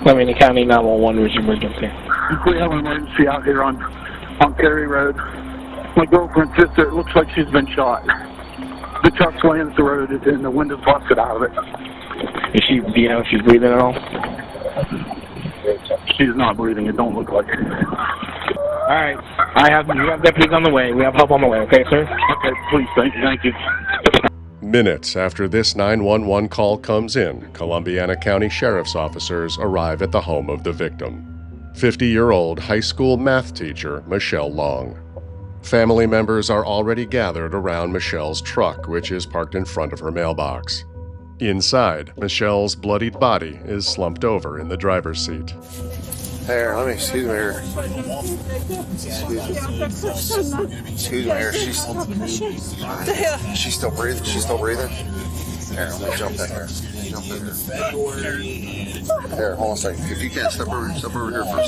Fleming County 911 was emergency. We have an emergency out here on Perry Road. My girlfriend's sister, it looks like she's been shot. The truck's laying at the road and the window's busted out of it. Is she, do you know if she's breathing at all? She's not breathing. It don't look like it. All right. You have deputies on the way. We have help on the way, okay, sir? Okay, please, thank you. Minutes after this 911 call comes in, Columbiana County Sheriff's officers arrive at the home of the victim, 50-year-old high school math teacher Michelle Long. Family members are already gathered around Michelle's truck, which is parked in front of her mailbox. Inside, Michelle's bloodied body is slumped over in the driver's seat. Here, let me, excuse me here. Excuse me here. She's still breathing? She's still breathing? Here, let me jump in here. Here, hold on a second. If you can't, step over here for a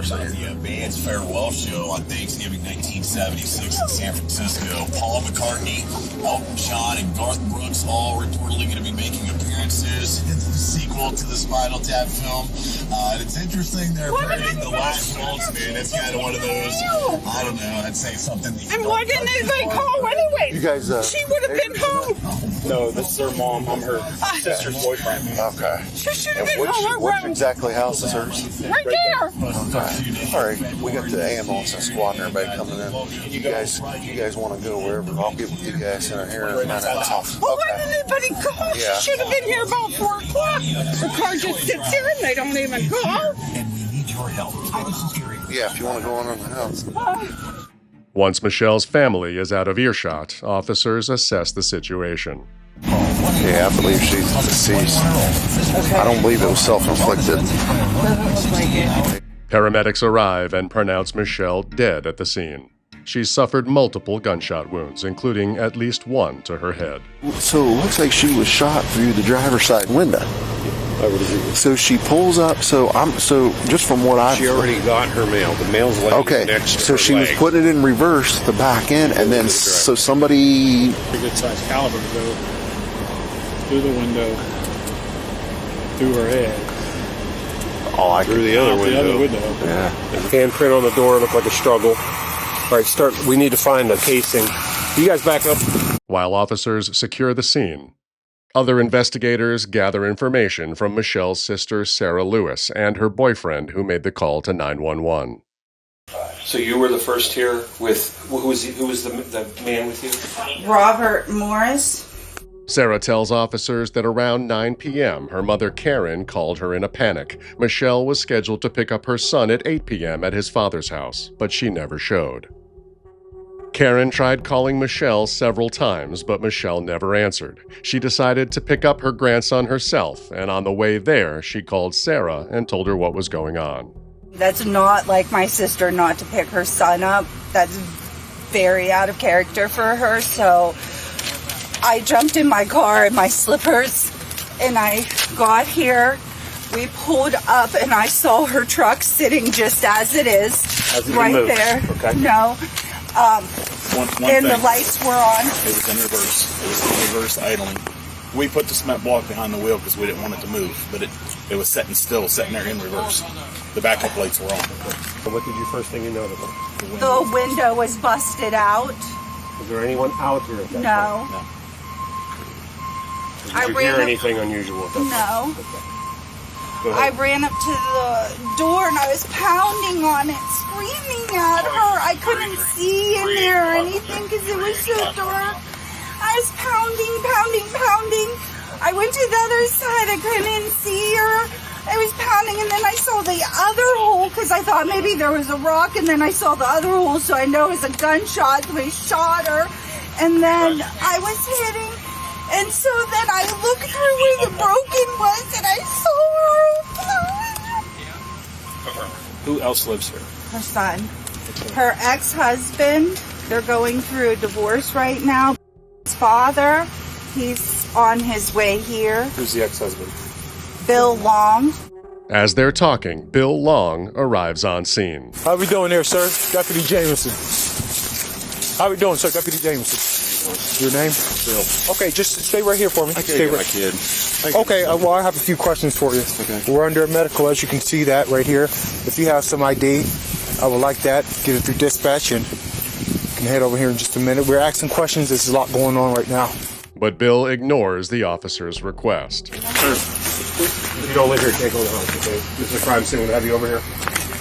second. Yeah, band's farewell show on Thanksgiving 1976 in San Francisco. Paul McCartney, Elton John, and Garth Brooks all reportedly going to be making appearances in the sequel to the Spinal Tap film. And it's interesting they're parodying the last Waltz, man. That's kind of one of those, I don't know, I'd say something. And why didn't anybody call anyway? You guys, she would have been home. No, this is her mom. I'm her sister's boyfriend. Okay. She should have been home. Which exactly house is hers? Right there. Okay. All right. We got the ambulance and squad and everybody coming in. You guys want to go wherever? I'll get with you guys in here in a minute. Well, why didn't anybody call? Yeah. She should have been here about 4 o'clock. The car just sits here and they don't even call. And we need your help. Yeah, if you want to go in the house. Once Michelle's family is out of earshot, officers assess the situation. Yeah, I believe she's deceased. I don't believe it was self-inflicted. Paramedics arrive and pronounce Michelle dead at the scene. She's suffered multiple gunshot wounds, including at least one to her head. So it looks like she was shot through the driver's side window. So she pulls up. So just from what I've... She already got her mail. The mail's laying next to her. So she was putting it in reverse, the back end, and then so somebody... A good sized caliber to go through the window, through her head. Through the other window. Yeah. Handprint on the door looked like a struggle. All right, we need to find the casing. You guys back up. While officers secure the scene, other investigators gather information from Michelle's sister, Sarah Lewis, and her boyfriend who made the call to 911. So you were the first here with, who was the man with you? Robert Morris. Sarah tells officers that around 9 p.m., her mother Karen called her in a panic. Michelle was scheduled to pick up her son at 8 p.m. at his father's house, but she never showed. Karen tried calling Michelle several times, but Michelle never answered. She decided to pick up her grandson herself, and on the way there, she called Sarah and told her what was going on. That's not like my sister not to pick her son up. That's very out of character for her, so I jumped in my car in my slippers and I got here. We pulled up and I saw her truck sitting just as it is, right there. Okay. No. And the lights were on. It was in reverse. It was in reverse idling. We put the cement block behind the wheel because we didn't want it to move, but it was sitting there in reverse. The backup lights were on. What did you first thing you noticed? The window was busted out. Was there anyone out here at that No. time? I Did you hear anything unusual at that No. Okay. I ran up to the door and I was pounding on it, screaming at her. I couldn't see in there or anything because it was so dark. I was pounding. I went to the other side. I couldn't see her. I was pounding and then I saw the other hole because I thought maybe there was a rock, and then I saw the other hole, so I know it was a gunshot. So I shot her and then I was hitting. And so then I looked through where the broken was and I saw her. Who else lives here? Her son. Her ex-husband. They're going through a divorce right now. His father, he's on his way here. Who's the ex-husband? Bill Long. As they're talking, Bill Long arrives on scene. How we doing there, sir? Deputy Jameson. How we doing, sir? Deputy Jameson. Your name? Bill. Okay, just stay right here for me. I Stay can't get right. my kid. Okay, well, I have a few questions for you. Okay. We're under a medical, as you can see that right here. If you have some ID, I would like that. Get it through dispatch and you can head over here in just a minute. We're asking questions. There's a lot going on right now. But Bill ignores the officer's request. If you don't live here, can't go to the house, okay? This is a crime scene. We'll have you over here.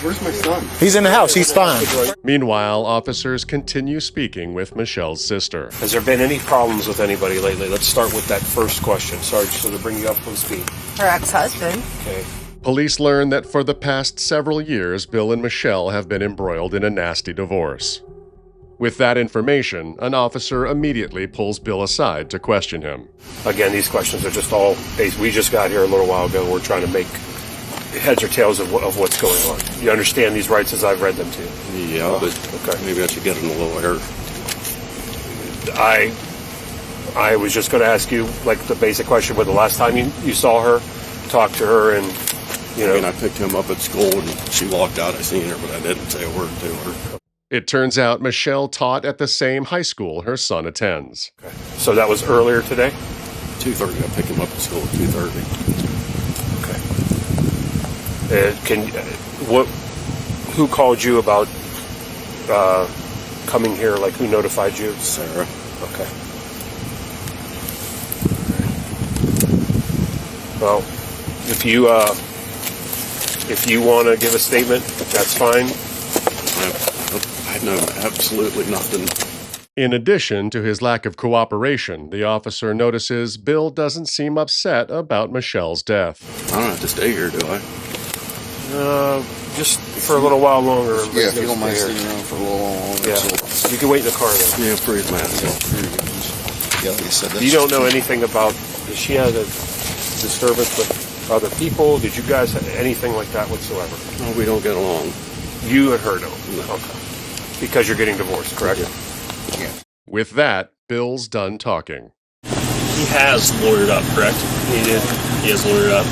Where's my son? He's in the house. He's fine. Meanwhile, officers continue speaking with Michelle's sister. Has there been any problems with anybody lately? Let's start with that first question. Sorry, just to bring you up on speed. Her ex-husband. Okay. Police learn that for the past several years, Bill and Michelle have been embroiled in a nasty divorce. With that information, an officer immediately pulls Bill aside to question him. Again, these questions are just all based. We just got here a little while ago. We're trying to make heads or tails of what's going on. You understand these rights as I've read them to you? Yeah, but okay. Maybe I should get in a little air. I was just going to ask you, like, the basic question, but the last time you saw her, talked to her, and, you know... I mean, I picked him up at school, and she walked out. I seen her, but I didn't say a word to her. It turns out Michelle taught at the same high school her son attends. Okay. So that was earlier today? 2:30. I picked him up at school at 2:30. Who called you about coming here? Like, who notified you? Sarah. Okay. Well, if you want to give a statement, that's fine. I know absolutely nothing. In addition to his lack of cooperation, the officer notices Bill doesn't seem upset about Michelle's death. I don't have to stay here, do I? Just for a little while longer. Yeah, if you don't mind staying around for a little longer. Yeah, you can wait in the car then. Yeah, pretty mad. Yeah, like I said, that's You don't know anything about, did she have a disturbance with other people? Did you guys have anything like that whatsoever? No, we don't get along. You and her don't? No. Okay. Because you're getting divorced, correct? Yeah. With that, Bill's done talking. He has lawyered up, correct? He did. He has lawyered up.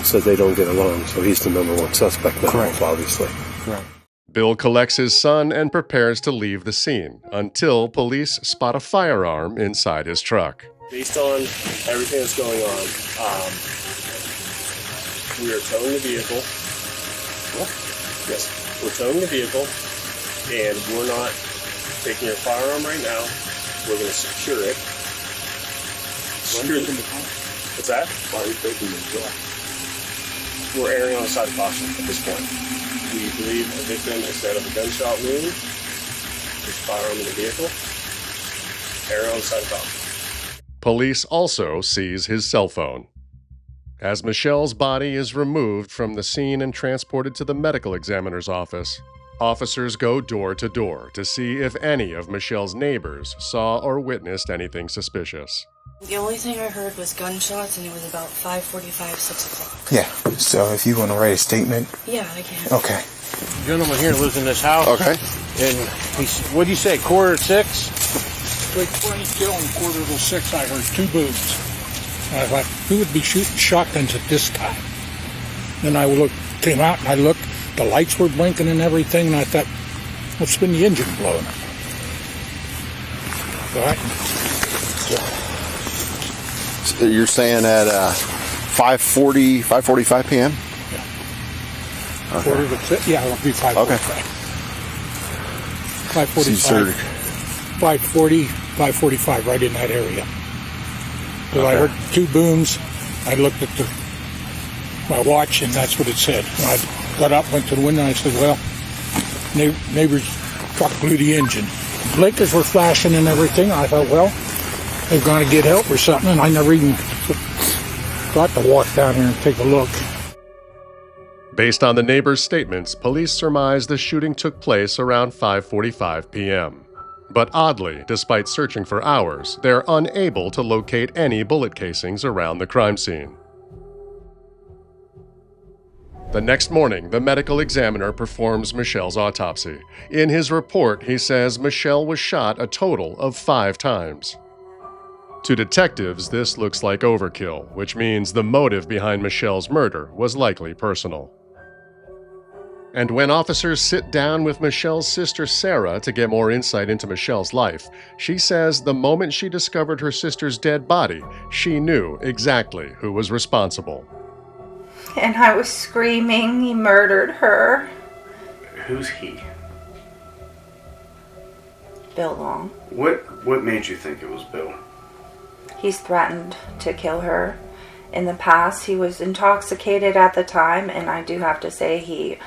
So they don't get along, so he's the number one suspect now, Correct. obviously. Right. Bill collects his son and prepares to leave the scene until police spot a firearm inside his truck. Based on everything that's going on, we are towing the vehicle. Yes, we're towing the vehicle, and we're not taking your firearm right now. We're going to secure it. What's that? Why are you taking the truck? We're erring on the side of caution at this point. We believe the victim, instead of a gunshot wound, there's a firearm in the vehicle. Erring on the side of caution. Police also seize his cell phone. As Michelle's body is removed from the scene and transported to the medical examiner's office, officers go door to door to see if any of Michelle's neighbors saw or witnessed anything suspicious. The only thing I heard was gunshots, and it was about 5:45, 6 o'clock. Yeah, so if you want to write a statement. Yeah, I can. Okay. The gentleman here lives in this house. Okay. And what'd you say, 5:45? Like 22 and 5:45, I heard two booms. I thought, who would be shooting shotguns at this time? Then I came out and I looked, the lights were blinking and everything, and I thought, what's been the engine blowing? So you're saying at 5:45 p.m.? Yeah. Okay. Yeah, it'll be 5:45. Okay. 5:45. 5:40, 5:45, right in that area. Because I heard two booms. I looked at my watch, and that's what it said. And I got up, went to the window, and I said, well, neighbor's truck blew the engine. Blinkers were flashing and everything. I thought, well, they're going to get help or something, and I never even thought to walk down here and take a look. Based on the neighbors' statements, police surmise the shooting took place around 5:45 p.m. But oddly, despite searching for hours, they're unable to locate any bullet casings around the crime scene. The next morning, the medical examiner performs Michelle's autopsy. In his report, he says Michelle was shot a total of 5 times. To detectives, this looks like overkill, which means the motive behind Michelle's murder was likely personal. And when officers sit down with Michelle's sister Sarah to get more insight into Michelle's life, she says the moment she discovered her sister's dead body, she knew exactly who was responsible. And I was screaming, he murdered her. Who's he? Bill Long. What made you think it was Bill? He's threatened to kill her. In the past, he was intoxicated at the time, and I do have to say he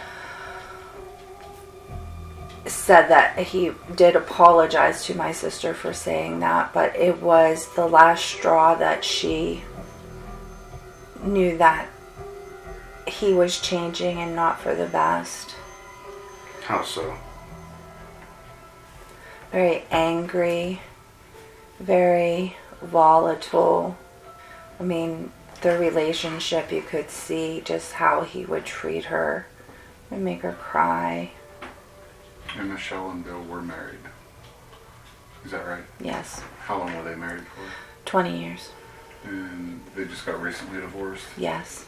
said that he did apologize to my sister for saying that, but it was the last straw that she knew that he was changing and not for the best. How so? Very angry, very volatile. I mean, the relationship, you could see just how he would treat her and make her cry. And Michelle and Bill were married. Is that right? Yes. How long were they married for? 20 years. And they just got recently divorced? Yes.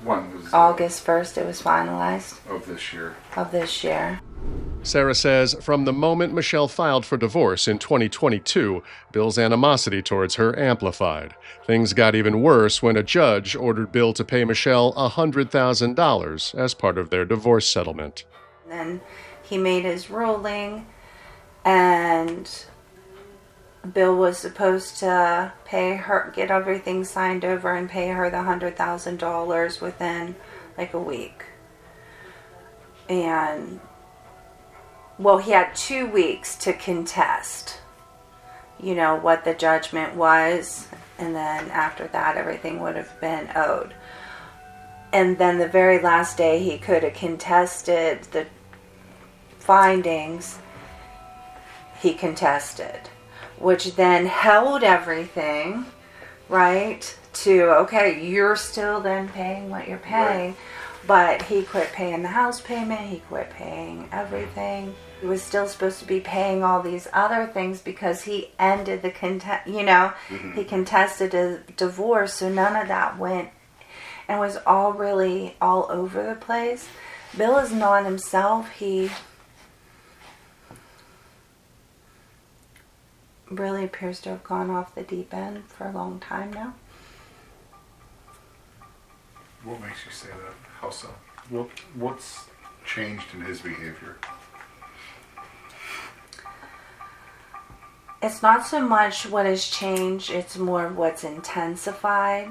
When was August 1st it was finalized. Of this year? Of this year. Sarah says from the moment Michelle filed for divorce in 2022, Bill's animosity towards her amplified. Things got even worse when a judge ordered Bill to pay Michelle $100,000 as part of their divorce settlement. Then he made his ruling, and Bill was supposed to pay her, get everything signed over and pay her the $100,000 within like a week. And well, he had 2 weeks to contest, you know, what the judgment was, and then after that everything would have been owed. And then the very last day he could have contested the findings, he contested, which then held everything, right, to, okay, you're still then paying what you're paying. Right. But he quit paying the house payment, he quit paying everything. He was still supposed to be paying all these other things because he ended the he contested a divorce, so none of that went, and was all really all over the place. Bill is not himself. He really appears to have gone off the deep end for a long time now. What makes you say that? How so? What's changed in his behavior? It's not so much what has changed, it's more what's intensified.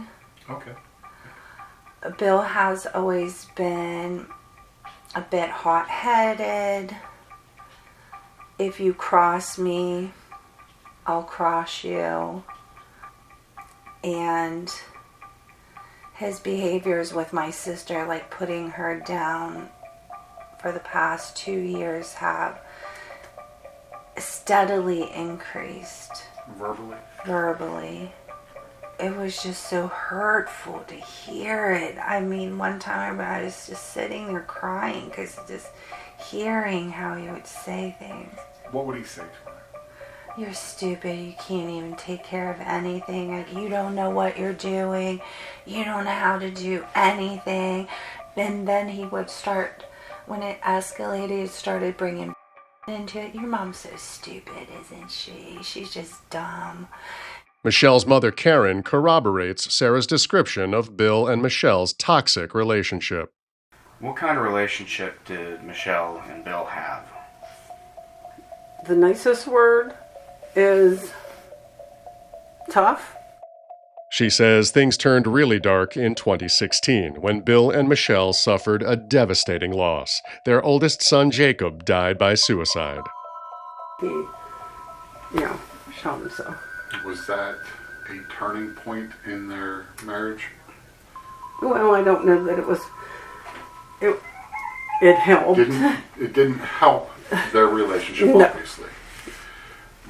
Okay. Bill has always been a bit hot-headed. If you cross me, I'll cross you. And his behaviors with my sister, like putting her down for the past 2 years, have steadily increased. Verbally. It was just so hurtful to hear it. I mean, one time I was just sitting there crying because just hearing how he would say things. What would he say to her? You're stupid. You can't even take care of anything. Like, you don't know what you're doing. You don't know how to do anything. And then he would start, when it escalated, started bringing into it. Your mom's so stupid, isn't she? She's just dumb. Michelle's mother, Karen, corroborates Sarah's description of Bill and Michelle's toxic relationship. What kind of relationship did Michelle and Bill have? The nicest word is tough. She says things turned really dark in 2016 when Bill and Michelle suffered a devastating loss. Their oldest son, Jacob, died by suicide. He, shot himself. Was that a turning point in their marriage? Well, I don't know that it was. It helped. It didn't help their relationship, No. obviously.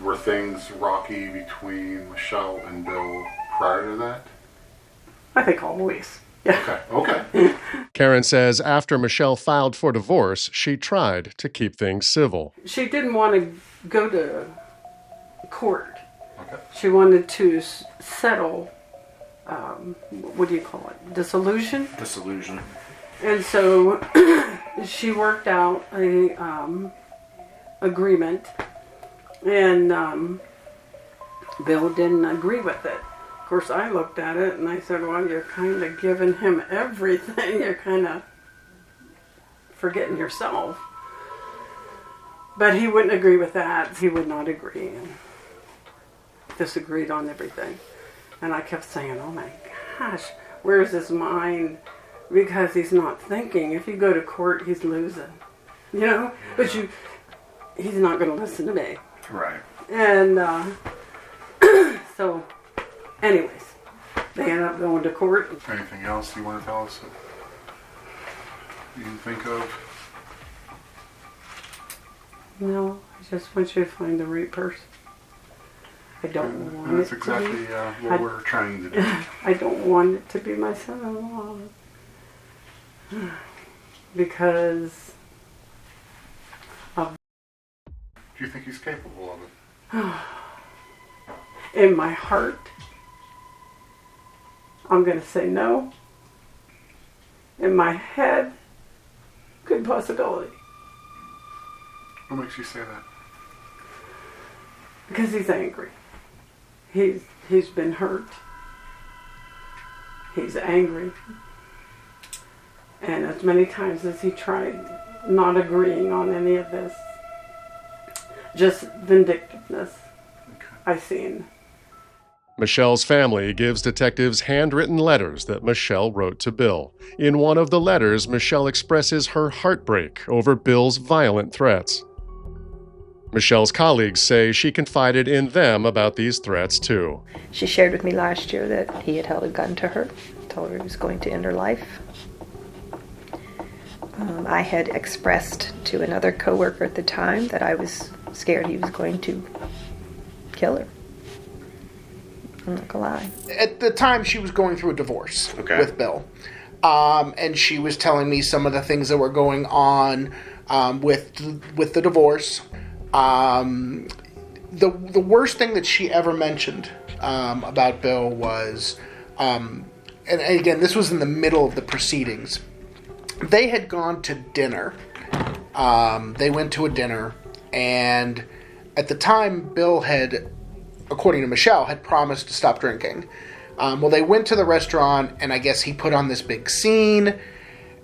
Were things rocky between Michelle and Bill prior to that? I think always. Yeah. Okay. Karen says after Michelle filed for divorce, she tried to keep things civil. She didn't want to go to court. Okay. She wanted to settle, what do you call it? Dissolution? Disillusion. And so she worked out a agreement, and Bill didn't agree with it. Of course, I looked at it and I said, well, you're kind of giving him everything. You're kind of forgetting yourself. But he wouldn't agree with that. He would not agree, and disagreed on everything. And I kept saying, oh my gosh, where's his mind? Because he's not thinking. If you go to court, he's losing. You know? But he's not going to listen to me. Right. And so, anyways, they ended up going to court. Anything else you want to tell us that you can think of? No, I just want you to find the right person. I don't want That's it exactly to be, what we're trying to do. I don't want it to be my son-in-law. Because of... Do you think he's capable of it? In my heart, I'm going to say no. In my head, good possibility. What makes you say that? Because he's angry. He's been hurt. He's angry. And as many times as he tried not agreeing on any of this, just vindictiveness I've seen. Michelle's family gives detectives handwritten letters that Michelle wrote to Bill. In one of the letters, Michelle expresses her heartbreak over Bill's violent threats. Michelle's colleagues say she confided in them about these threats too. She shared with me last year that he had held a gun to her, told her he was going to end her life. I had expressed to another coworker at the time that I was scared he was going to kill her. I'm not gonna lie. At the time, she was going through a divorce with Bill. And she was telling me some of the things that were going on with the divorce. The worst thing that she ever mentioned about Bill was, and again, this was in the middle of the proceedings. They had gone to dinner. They went to a dinner, and at the time, Bill had, according to Michelle, had promised to stop drinking. Well, they went to the restaurant, and I guess he put on this big scene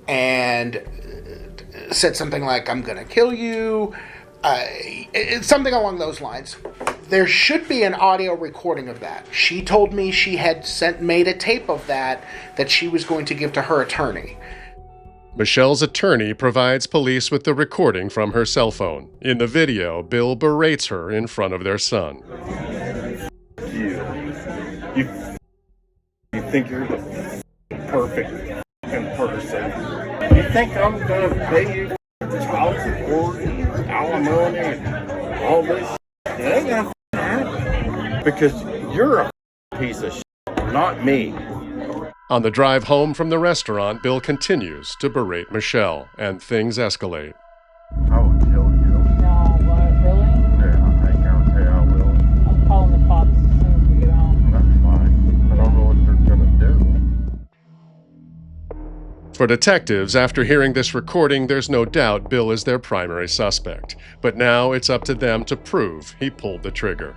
and said something like, I'm going to kill you. Something along those lines. There should be an audio recording of that. She told me she had made a tape of that she was going to give to her attorney. Michelle's attorney provides police with the recording from her cell phone. In the video, Bill berates her in front of their son. You think you're the perfect person. You think I'm going to pay you child support, alimony, and all this? It ain't going to happen. Because you're a piece of shit, not me. On the drive home from the restaurant, Bill continues to berate Michelle, and things escalate. I would kill you. No, what, really? Yeah, I guarantee I will. I'm calling the cops as soon as we get home. That's fine. I don't know what they're gonna do. For detectives, after hearing this recording, there's no doubt Bill is their primary suspect. But now it's up to them to prove he pulled the trigger.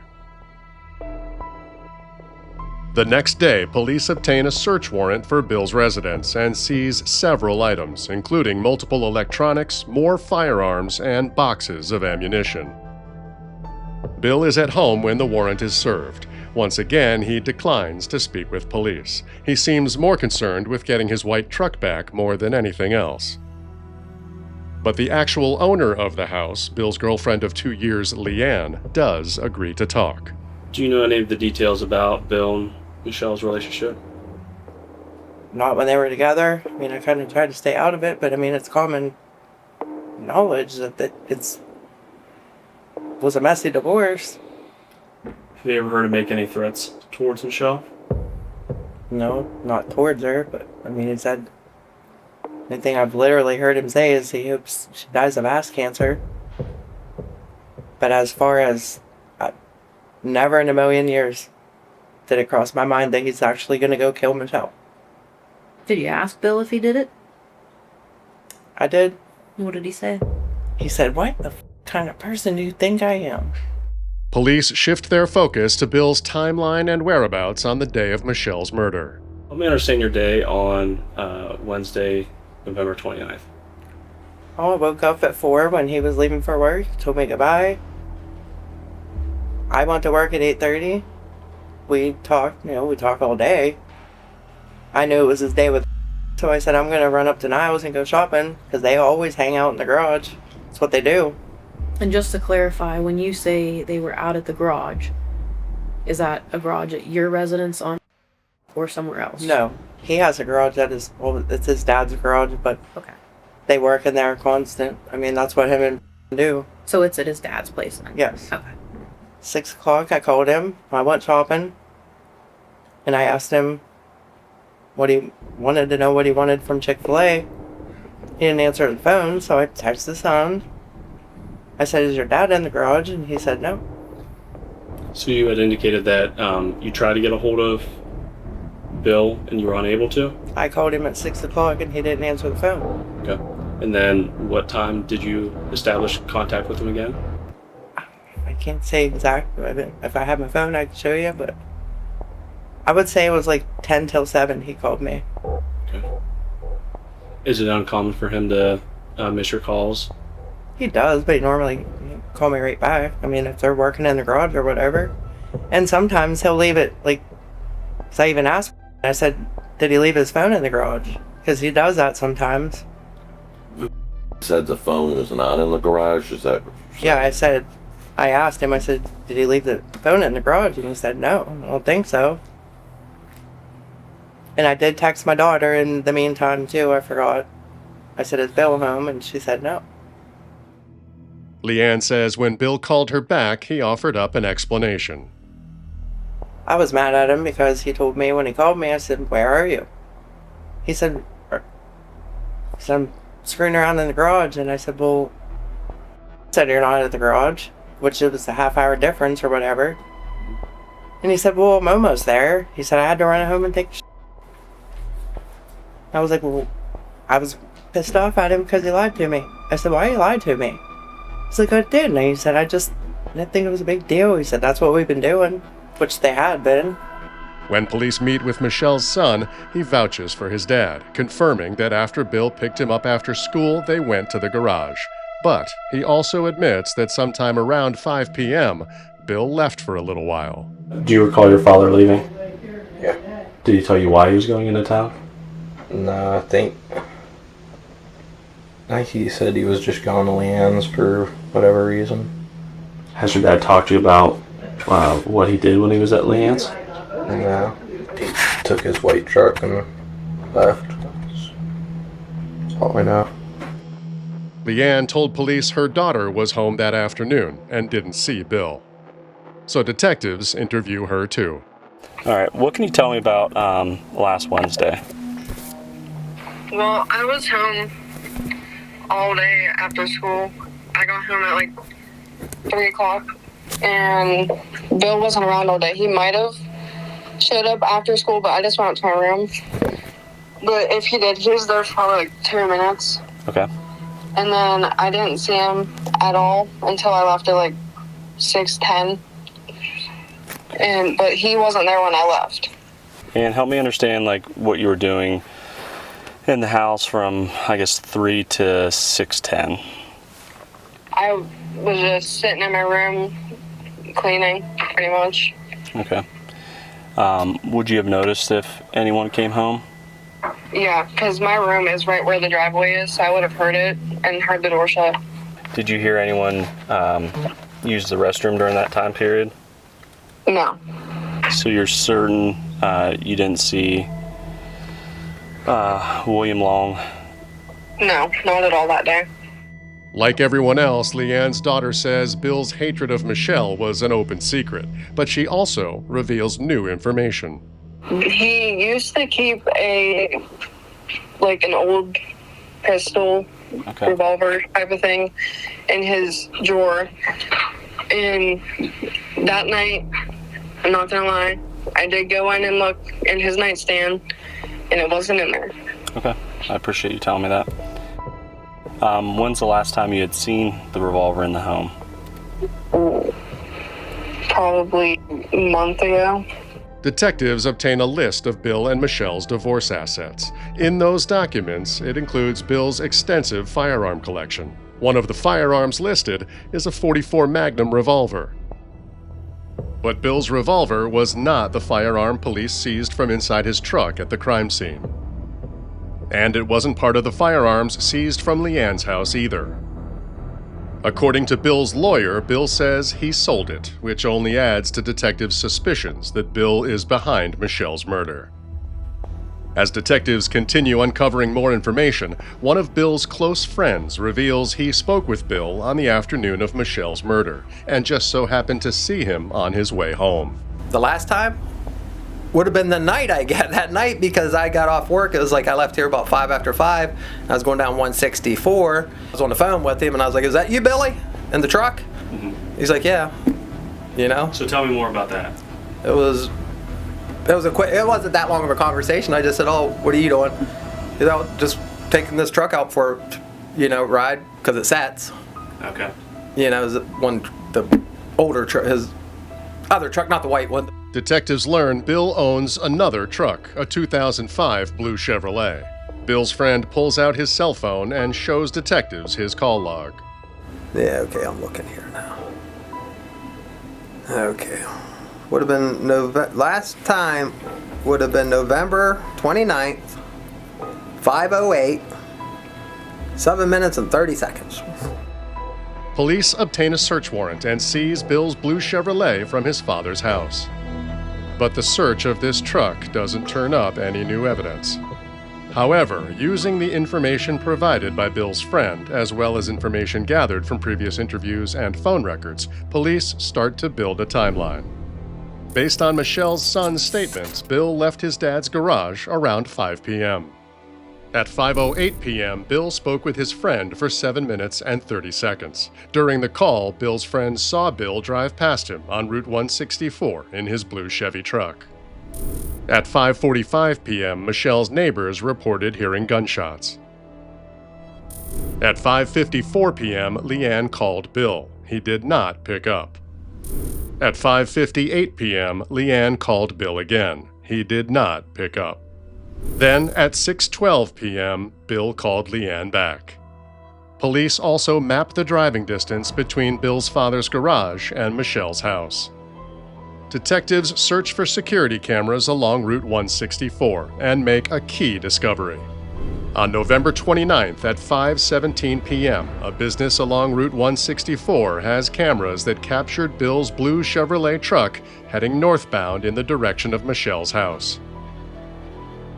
The next day, police obtain a search warrant for Bill's residence and seize several items, including multiple electronics, more firearms, and boxes of ammunition. Bill is at home when the warrant is served. Once again, he declines to speak with police. He seems more concerned with getting his white truck back more than anything else. But the actual owner of the house, Bill's girlfriend of 2 years, Leanne, does agree to talk. Do you know any of the details about Bill and Michelle's relationship? Not when they were together. I mean, I kind of tried to stay out of it, but I mean, it's common knowledge that it was a messy divorce. Have you ever heard him make any threats towards Michelle? No, not towards her, but I mean, he said, the thing I've literally heard him say is he hopes she dies of ass cancer. But as far as, never in a million years did it cross my mind that he's actually going to go kill Michelle. Did you ask Bill if he did it? I did. What did he say? He said, what the kind of person do you think I am? Police shift their focus to Bill's timeline and whereabouts on the day of Michelle's murder. Let me understand your day on Wednesday, November 29th. Oh, I woke up at 4 when he was leaving for work. He told me goodbye. I went to work at 8:30. We talked, we talk all day. I knew it was his day with, so I said, I'm going to run up to Niles and go shopping, because they always hang out in the garage. That's what they do. And just to clarify, when you say they were out at the garage, is that a garage at your residence on or somewhere else? No. He has a garage that is, well, it's his dad's garage, but okay. They work in there constant. I mean, that's what him and do. So it's at his dad's place then? Yes. Okay. 6 o'clock, I called him. I went shopping, and I asked him what he wanted to know what he wanted from Chick-fil-A. He didn't answer the phone, so I texted his son. I said, is your dad in the garage? And he said no. So you had indicated that you tried to get a hold of Bill and you were unable to? I called him at 6 o'clock and he didn't answer the phone. Okay. And then what time did you establish contact with him again? I can't say exactly. If I had my phone, I could show you, but I would say it was like 10 till 7 he called me. Okay. Is it uncommon for him to miss your calls? He does, but he normally call me right back. I mean, if they're working in the garage or whatever. And sometimes he'll leave it, like, so I even asked, I said, did he leave his phone in the garage? Because he does that sometimes. Said the phone is not in the garage, is that? Yeah, I asked him, I said, did he leave the phone in the garage? And he said, no, I don't think so. And I did text my daughter in the meantime, too, I forgot. I said, is Bill home? And she said no. Leanne says when Bill called her back, he offered up an explanation. I was mad at him because he told me when he called me, I said, where are you? He said, I'm screwing around in the garage. And I said, well, said you're not at the garage, which it was a half-hour difference or whatever. And he said, well, I'm almost there. He said, I had to run home and take a shit. I was like, well, I was pissed off at him because he lied to me. I said, why you lied to me? He's like, I did. And he said, I didn't think it was a big deal. He said, that's what we've been doing, which they had been. When police meet with Michelle's son, he vouches for his dad, confirming that after Bill picked him up after school, they went to the garage. But he also admits that sometime around 5 p.m., Bill left for a little while. Do you recall your father leaving? Yeah. Did he tell you why he was going into town? No, I think he said he was just going to Leanne's for whatever reason. Has your dad talked to you about what he did when he was at Leanne's? No. He took his white truck and left. That's all I know. Leanne told police her daughter was home that afternoon and didn't see Bill. So detectives interview her too. All right, what can you tell me about last Wednesday? Well, I was home all day after school. I got home at like 3 o'clock, and Bill wasn't around all day. He might have showed up after school, but I just went up to my room. But if he did, he was there for probably like 2 minutes. Okay. And then I didn't see him at all until I left at like 6:10. But he wasn't there when I left. And help me understand like what you were doing in the house from, I guess, 3 to 6:10. I was just sitting in my room cleaning, pretty much. Okay. Would you have noticed if anyone came home? Yeah, because my room is right where the driveway is, so I would have heard it and heard the door shut. Did you hear anyone use the restroom during that time period? No. So you're certain you didn't see William Long? No, not at all that day. Like everyone else, Leanne's daughter says Bill's hatred of Michelle was an open secret, but she also reveals new information. He used to keep an old pistol, revolver type of thing in his drawer. And that night, I'm not gonna lie, I did go in and look in his nightstand, and it wasn't in there. Okay, I appreciate you telling me that. When's the last time you had seen the revolver in the home? Probably a month ago. Detectives obtain a list of Bill and Michelle's divorce assets. In those documents, it includes Bill's extensive firearm collection. One of the firearms listed is a .44 Magnum revolver. But Bill's revolver was not the firearm police seized from inside his truck at the crime scene. And it wasn't part of the firearms seized from Leanne's house either. According to Bill's lawyer, Bill says he sold it, which only adds to detectives' suspicions that Bill is behind Michelle's murder. As detectives continue uncovering more information, one of Bill's close friends reveals he spoke with Bill on the afternoon of Michelle's murder, and just so happened to see him on his way home. The last time would have been the night that night, because I got off work. It was like I left here about 5 after 5. I was going down 164. I was on the phone with him, and I was like, "Is that you, Billy, in the truck?" Mm-hmm. He's like, "Yeah." You know. So tell me more about that. It wasn't that long of a conversation. I just said, "Oh, what are you doing?" He's like, "Just taking this truck out for, ride, because it sets." Okay. The older truck, his other truck, not the white one. Detectives learn Bill owns another truck, a 2005 blue Chevrolet. Bill's friend pulls out his cell phone and shows detectives his call log. Yeah, okay, I'm looking here now. Okay. Would have been last time would have been November 29th, 5:08, 7 minutes and 30 seconds. Police obtain a search warrant and seize Bill's blue Chevrolet from his father's house. But the search of this truck doesn't turn up any new evidence. However, using the information provided by Bill's friend, as well as information gathered from previous interviews and phone records, police start to build a timeline. Based on Michelle's son's statements, Bill left his dad's garage around 5 p.m. At 5:08 p.m., Bill spoke with his friend for 7 minutes and 30 seconds. During the call, Bill's friend saw Bill drive past him on Route 164 in his blue Chevy truck. At 5:45 p.m., Michelle's neighbors reported hearing gunshots. At 5:54 p.m., Leanne called Bill. He did not pick up. At 5:58 p.m., Leanne called Bill again. He did not pick up. Then, at 6:12 p.m., Bill called Leanne back. Police also mapped the driving distance between Bill's father's garage and Michelle's house. Detectives search for security cameras along Route 164 and make a key discovery. On November 29th at 5:17 p.m., a business along Route 164 has cameras that captured Bill's blue Chevrolet truck heading northbound in the direction of Michelle's house.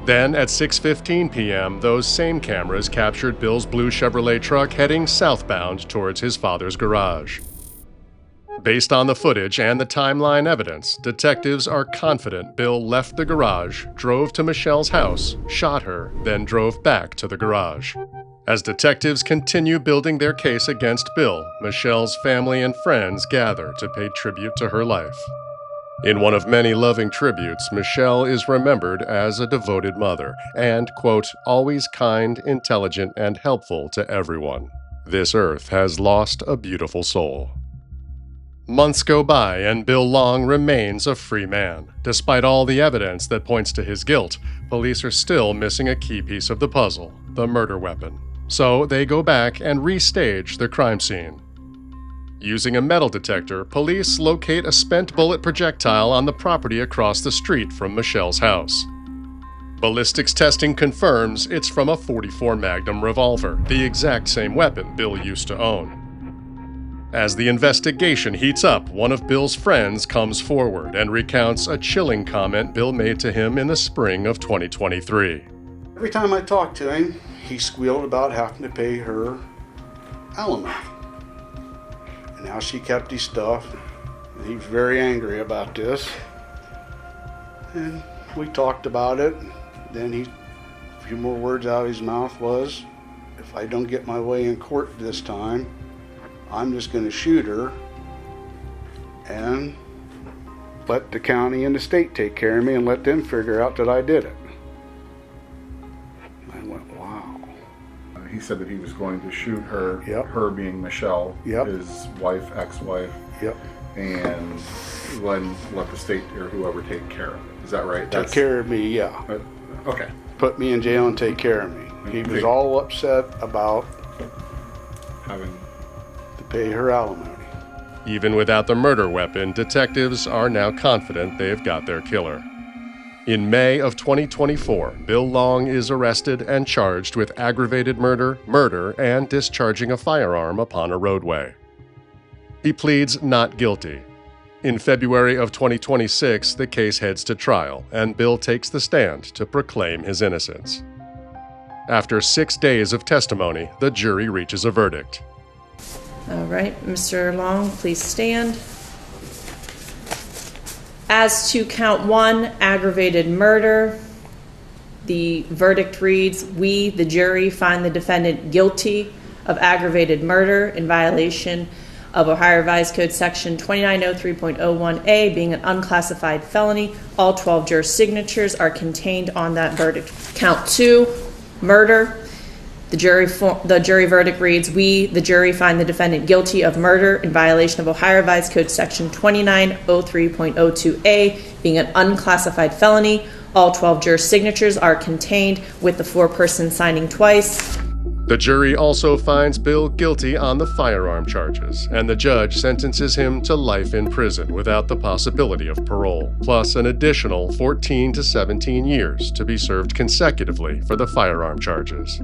Then, at 6:15 p.m., those same cameras captured Bill's blue Chevrolet truck heading southbound towards his father's garage. Based on the footage and the timeline evidence, detectives are confident Bill left the garage, drove to Michelle's house, shot her, then drove back to the garage. As detectives continue building their case against Bill, Michelle's family and friends gather to pay tribute to her life. In one of many loving tributes, Michelle is remembered as a devoted mother and, quote, always kind, intelligent, and helpful to everyone. This earth has lost a beautiful soul. Months go by and Bill Long remains a free man. Despite all the evidence that points to his guilt, police are still missing a key piece of the puzzle, the murder weapon. So they go back and restage the crime scene. Using a metal detector, police locate a spent bullet projectile on the property across the street from Michelle's house. Ballistics testing confirms it's from a .44 Magnum revolver, the exact same weapon Bill used to own. As the investigation heats up, one of Bill's friends comes forward and recounts a chilling comment Bill made to him in the spring of 2023. Every time I talked to him, he squealed about having to pay her alimony. And how she kept his stuff. And he was very angry about this. And we talked about it. Then a few more words out of his mouth was, if I don't get my way in court this time, I'm just going to shoot her and let the county and the state take care of me and let them figure out that I did it. I went, wow. He said that he was going to shoot her. Yep. Her being Michelle, Yep. his wife, ex-wife. Yep. And then let the state or whoever take care of it. Is that right? Take care of me, yeah. Okay. Put me in jail and take care of me. He was all upset about having to pay her alimony. Even without the murder weapon, detectives are now confident they've got their killer. In May of 2024, Bill Long is arrested and charged with aggravated murder, and discharging a firearm upon a roadway. He pleads not guilty. In February of 2026, the case heads to trial, and Bill takes the stand to proclaim his innocence. After 6 days of testimony, the jury reaches a verdict. All right, Mr. Long, please stand. As to count 1, aggravated murder, the verdict reads, we, the jury, find the defendant guilty of aggravated murder in violation of Ohio Revised Code Section 2903.01A, being an unclassified felony. All 12 juror signatures are contained on that verdict. Count 2, murder. The jury verdict reads, we, the jury, find the defendant guilty of murder in violation of Ohio Revised Code Section 2903.02A, being an unclassified felony. All 12 juror signatures are contained, with the foreperson signing twice. The jury also finds Bill guilty on the firearm charges, and the judge sentences him to life in prison without the possibility of parole, plus an additional 14 to 17 years to be served consecutively for the firearm charges.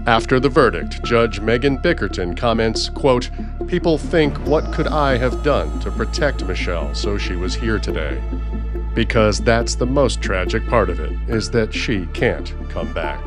After the verdict, Judge Megan Bickerton comments, quote, people think, what could I have done to protect Michelle so she was here today? Because that's the most tragic part of it, is that she can't come back.